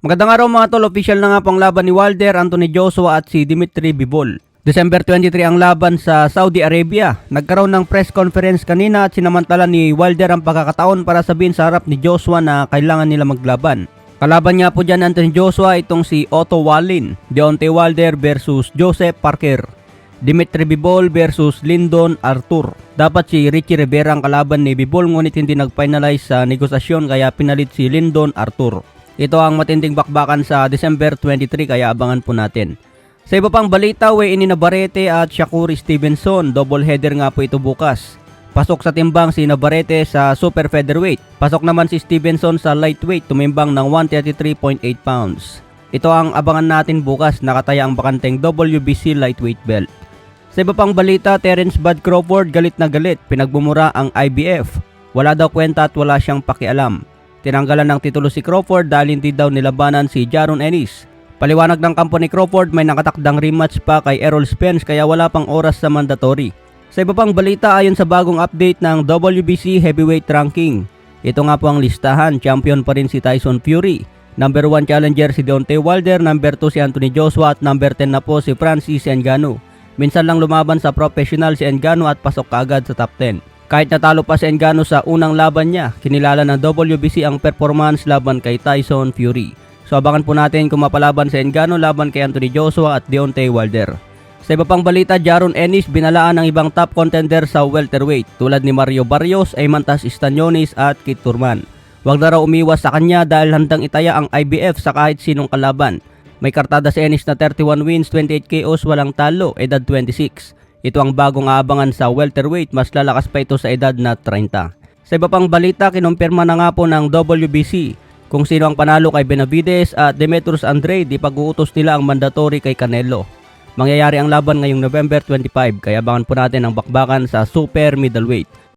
Magandang araw mga tol, official na nga pang laban ni Wilder, Anthony Joshua at si Dimitri Bivol. December 23 ang laban sa Saudi Arabia. Nagkaroon ng press conference kanina at sinamantala ni Wilder ang pagkakataon para sabihin sa harap ni Joshua na kailangan nila maglaban. Kalaban nga po dyan Anthony Joshua itong si Otto Wallin, Deontay Wilder versus Joseph Parker, Dimitri Bivol versus Lyndon Arthur. Dapat si Richie Rivera ang kalaban ni Bivol ngunit hindi nag-finalize sa negosasyon kaya pinalit si Lyndon Arthur. Ito ang matinding bakbakan sa December 23 kaya abangan po natin. Sa iba pang balita, weigh-in ni Navarrete at Shakur Stevenson. Double header nga po ito bukas. Pasok sa timbang si Navarrete sa super featherweight. Pasok naman si Stevenson sa lightweight, tumimbang ng 133.8 pounds. Ito ang abangan natin bukas, nakataya ang bakanteng WBC lightweight belt. Sa iba pang balita, Terence Bud Crawford galit na galit, pinagbumura ang IBF. Wala daw kwenta at wala siyang pakialam. Tinanggalan ng titulo si Crawford dahil hindi daw nilabanan si Jaron Ennis. Paliwanag ng kampo ni Crawford, may nakatakdang rematch pa kay Errol Spence kaya wala pang oras sa mandatory. Sa iba pang balita, ayon sa bagong update ng WBC Heavyweight Ranking, ito nga po ang listahan. Champion pa rin si Tyson Fury. Number 1 challenger si Deontay Wilder, number 2 si Anthony Joshua at number 10 na po si Francis Ngannou. Minsan lang lumaban sa professional si Ngannou at pasok kaagad sa top 10. Kahit natalo pa si Ngannou sa unang laban niya, kinilala ng WBC ang performance laban kay Tyson Fury. So abangan po natin kung mapalaban si Ngannou laban kay Anthony Joshua at Deontay Wilder. Sa iba pang balita, Jaron Ennis binalaan ng ibang top contender sa welterweight tulad ni Mario Barrios, Aymantas Stanionis at Kit Turman. Huwag na raw umiwas sa kanya dahil handang itaya ang IBF sa kahit sinong kalaban. May kartada si Ennis na 31 wins, 28 KOs, walang talo, edad 26. Ito ang bagong aabangan sa welterweight, mas lalakas pa ito sa edad na 30. Sa iba pang balita, kinumpirma na nga po ng WBC kung sino ang panalo kay Benavides at Demetrius Andrade. Ipag-uutos nila ang mandatory kay Canelo. Mangyayari ang laban ngayong November 25 kaya abangan po natin ang bakbakan sa super middleweight.